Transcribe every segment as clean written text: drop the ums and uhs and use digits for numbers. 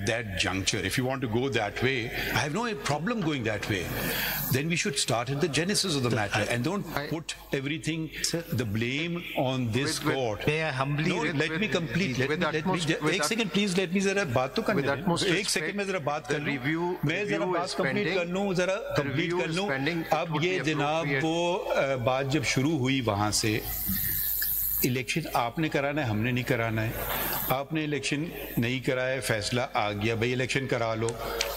that juncture, if you want to go that way, I have no problem going that way. Then we should start at the genesis of the matter and don't put everything, the blame on this court. May I humbly... No, let me complete. Ek second please, let me zara baat to karne de. Ek second mein zara baat kar loo. Main zara baat complete kar loo, zara complete kar loo. Ab ye janaab wo baat jab shuru hui wahan se, election آپ نے کرانا ہے, ہم نے نہیں کرانا ہے. آپ نے الیکشن نہیں کرایا, فیصلہ آ گیا بھائی الیکشن کرا لو,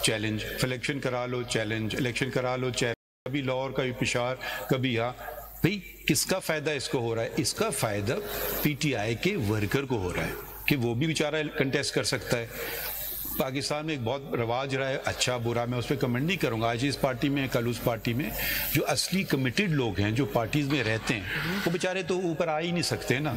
چیلنج, الیکشن کرا لو, چیلنج, الیکشن کرا لو, چیلنج. کبھی لاہور, کبھی پشاور, کبھی یہاں. بھائی کس کا فائدہ اس کو ہو رہا ہے؟ اس کا فائدہ پی ٹی آئی کے ورکر کو ہو رہا ہے کہ وہ بھی بیچارہ کنٹیسٹ کر سکتا ہے. پاکستان میں ایک بہت رواج رہا ہے, اچھا برا میں اس پہ کمنٹ نہیں کروں گا. آج اس پارٹی میں, کل اس پارٹی میں, جو اصلی کمیٹڈ لوگ ہیں جو پارٹیز میں رہتے ہیں وہ بیچارے تو اوپر آ ہی نہیں سکتے نا,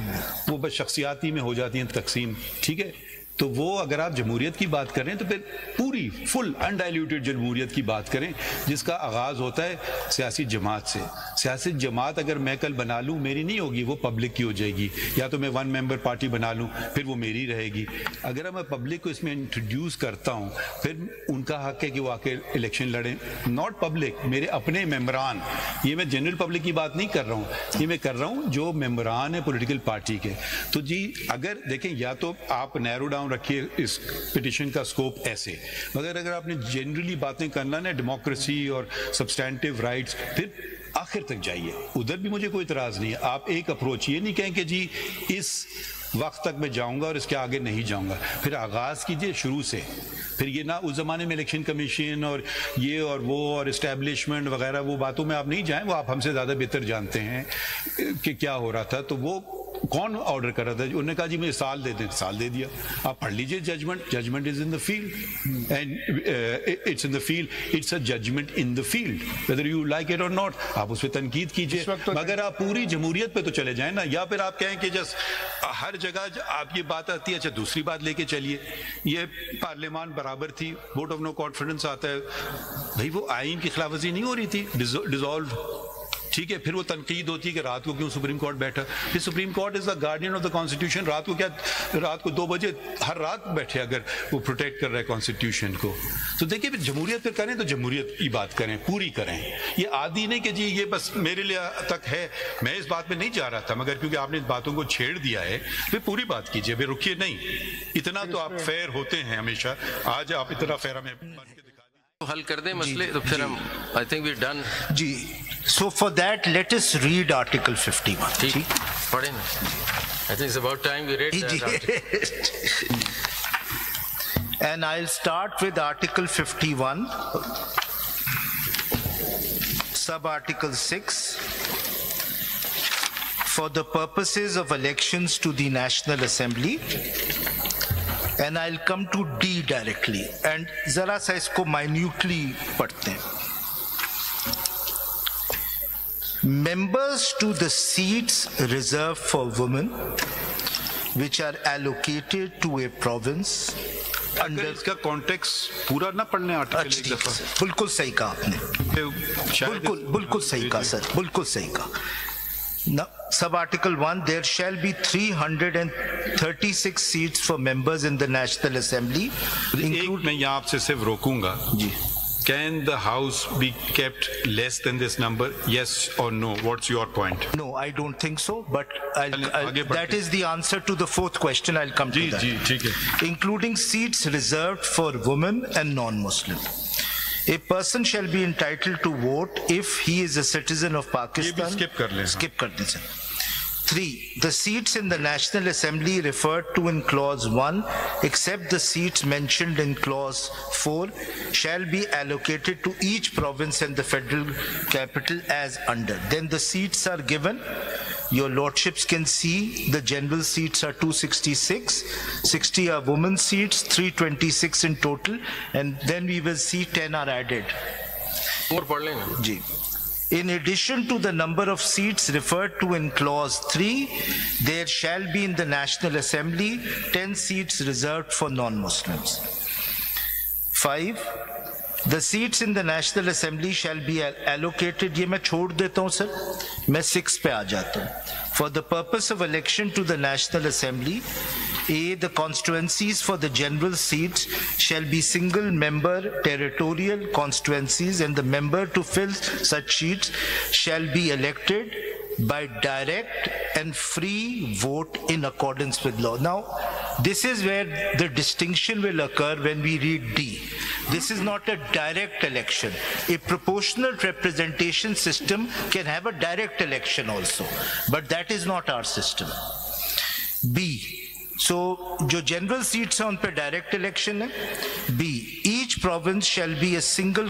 وہ بس شخصیاتی میں ہو جاتی ہیں تقسیم. ٹھیک ہے, تو وہ اگر آپ جمہوریت کی بات کریں تو پھر پوری فل انڈائلیوٹڈ جمہوریت کی بات کریں جس کا آغاز ہوتا ہے سیاسی جماعت سے. سیاسی جماعت اگر میں کل بنا لوں میری نہیں ہوگی, وہ پبلک کی ہو جائے گی. یا تو میں 1 ممبر پارٹی بنا لوں پھر وہ میری رہے گی. اگر میں پبلک کو اس میں انٹروڈیوس کرتا ہوں پھر ان کا حق ہے کہ وہ آ کے الیکشن لڑیں. ناٹ پبلک, میرے اپنے ممبران. یہ میں جنرل پبلک کی بات نہیں کر رہا ہوں, یہ میں کر رہا ہوں جو ممبران ہیں پولیٹیکل پارٹی کے. تو جی اگر دیکھیں, یا تو آپ نیرو ڈاؤن رکھیے اس پٹیشن کا سکوپ ایسے, مگر اگر آپ نے جنرلی باتیں کرنا نا ڈیموکریسی اور سبسٹینٹیو رائٹس, پھر آخر تک جائیے. ادھر بھی مجھے کوئی اعتراض نہیں ہے. آپ ایک اپروچ, یہ نہیں کہیں کہ جی اس وقت تک میں جاؤں گا اور اس کے آگے نہیں جاؤں گا. پھر آغاز کیجئے شروع سے. پھر یہ نہ اس زمانے میں الیکشن کمیشن اور یہ اور وہ اور اسٹیبلشمنٹ وغیرہ, وہ باتوں میں آپ نہیں جائیں, وہ آپ ہم سے زیادہ بہتر جانتے ہیں کہ کیا ہو رہا تھا. تو وہ کون آرڈر کر رہا تھا؟ انہوں نے کہا جی مجھے سال دے دیں, سال دے دیا. آپ پڑھ لیجئے judgement is in the field and it's in the field, it's a judgement in the field whether you like it or not. آپ اس پہ تنقید کیجئے, مگر آپ پوری جمہوریت پہ تو چلے جائیں نا. یا پھر آپ کہیں کہ جس ہر جگہ آپ یہ بات آتی ہے, اچھا دوسری بات لے کے چلیے, یہ پارلیمان برابر تھی, ووٹ آف نو کانفیڈنس آتا ہے. بھائی وہ آئین کی خلاف ورزی نہیں ہو رہی تھی, ڈیزالو. ٹھیک ہے, پھر وہ تنقید ہوتی ہے کہ رات کو کیوں سپریم کورٹ بیٹھا. پھر supreme court is the guardian of the constitution. رات کو کیا, رات کو 2 بجے ہر رات بیٹھے اگر وہ پروٹیکٹ کر رہا ہے کانسٹیٹیوشن کو. تو دیکھیں پھر جمہوریت پہ کریں تو جمہوریت کی بات کریں, پوری کریں. یہ عادی نہیں کہ جی یہ بس میرے لیے تک ہے, میں اس بات پہ نہیں جا رہا تھا, مگر کیونکہ آپ نے اس باتوں کو چھیڑ دیا ہے پھر پوری بات کیجیے. پھر رکیے نہیں, اتنا تو آپ فیئر ہوتے ہیں ہمیشہ, آج آپ اتنا فیئر ہمیں حل کر دیں مسئلے تو پھر ہم I think we're done. G, so for that let us read Article 51. ٹھیک, پڑھیں نا. I think it's about time we read that article. And I'll start with Article 51, Sub-Article 6. For the purposes of elections to the National Assembly, and I'll come to D directly, and ذرا سا اس کو minutely پڑھتے ہیں. Members to the seats reserved for women which are allocated to a province under... اس کا context پورا نہ پڑھنے article ایک دفعہ. بالکل صحیح کہا آپ نے, بالکل صحیح کہا سر, بالکل صحیح کہا. Sub Article 1, there shall be 336 seats for members in the National Assembly. میں یہاں آپ سے صرف روکوں گا. جی. Can the house be kept less than this number? Yes or no? What's your point? No, I don't think so, but that is the answer to the 4th question. I'll come to that. جی ٹھیک ہے. Including seats reserved for women and non-Muslim. A person shall be entitled to vote if he is a citizen of Pakistan. یہ بھی skip کر لیں. Skip کر دیں سر. 3. The seats in the National Assembly referred to in Clause 1, except the seats mentioned in Clause 4, shall be allocated to each province and the federal capital as under. Then the seats are given. Your lordships can see the general seats are 266, 60 are women's seats, 326 in total, and then we will see 10 are added. More پڑھ لیں نا. جی. In addition to the number of seats referred to in Clause 3, there shall be in the National Assembly 10 seats reserved for non-Muslims. 5. The seats in the National Assembly shall be allocated. یہ میں چھوڑ دیتا ہوں سر, میں 6 پہ آ جاتا ہوں. For the purpose of election to the National Assembly, A, the constituencies for the general seats shall be single-member territorial constituencies, and the member to fill such seats shall be elected by direct and free vote in accordance with law. Now, this is where the distinction will occur when we read D. This is not a direct election. A proportional representation system can have a direct election also, but that is not our system. B. So, जो general seats हैं उन पे direct election है. B. Each province shall be a single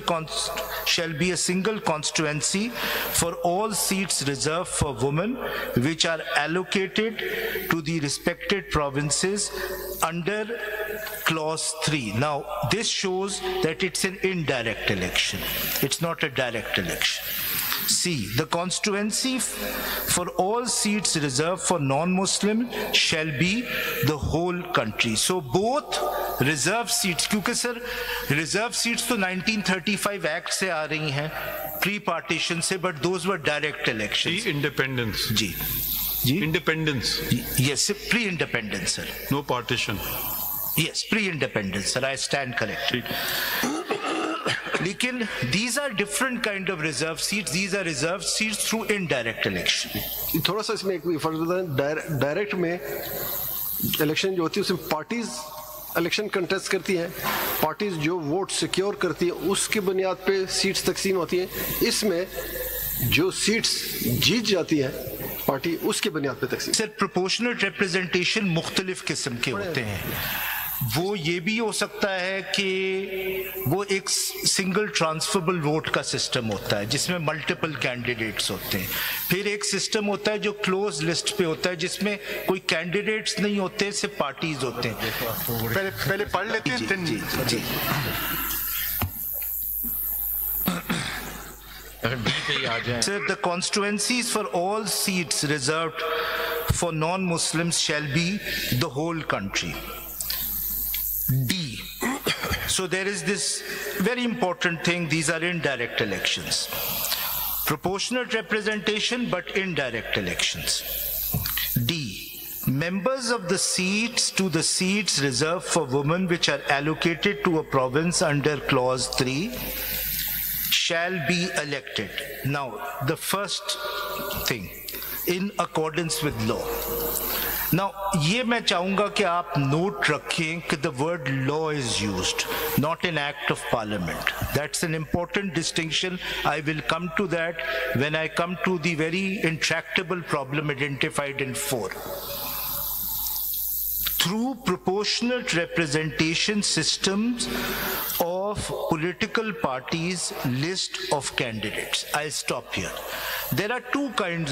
constituency for all seats reserved for women, which are allocated to the respected provinces under clause 3. Now, this shows that it's an indirect election. It's not a direct election. C. The constituency for all seats reserved for non-Muslim shall be the whole country. So both reserve seats, क्योंकि sir reserve seats तो 1935 Act से आ रही हैं, pre-partition से, but those were direct elections. Pre-independence. Ji. Ji. Independence. Yes, pre-independence, sir. No partition. Yes, pre-independence, sir. I stand corrected. लेकिन these are different kind of reserve seats. These are reserved seats through indirect election. थोड़ा सा इसमें एक फर्क होता है. Direct में election जो होती है उसमें पार्टीज इलेक्शन कंटेस्ट करती हैं, पार्टीज जो वोट सिक्योर करती हैं उसकी बुनियाद पे सीट्स तकसीम होती हैं. इसमें जो सीट्स जीत जाती हैं पार्टी उसकी बुनियाद पे तकसीम. सर, प्रोपोर्शनल रिप्रेजेंटेशन मुख्तलिफ किस्म के होते हैं. वो ये भी हो सकता है कि वो एक सिंगल ट्रांसफरेबल वोट का सिस्टम होता है जिसमें मल्टीपल कैंडिडेट्स होते हैं. फिर एक सिस्टम होता है जो क्लोज लिस्ट पे होता है जिसमें कोई कैंडिडेट्स नहीं होते, सिर्फ पार्टीज होते हैं. पहले पढ़ लेते हैं. जी जी. Sir, the constituencies for all seats reserved for non-Muslims shall be the whole country. D. So there is this very important thing. These are indirect elections. Proportionate representation, but indirect elections. D. Members of the seats to the seats reserved for women which are allocated to a province under clause 3 shall be elected. Now, the first thing, in accordance with law. Now, ये मैं चाहूँगा कि आप note रखें कि the word law is used, not an act of parliament. That's an important distinction. I will come to that when I come to the very intractable problem identified in 4. Through proportionate representation systems of political parties' list of candidates. I'll stop here. There are two kinds of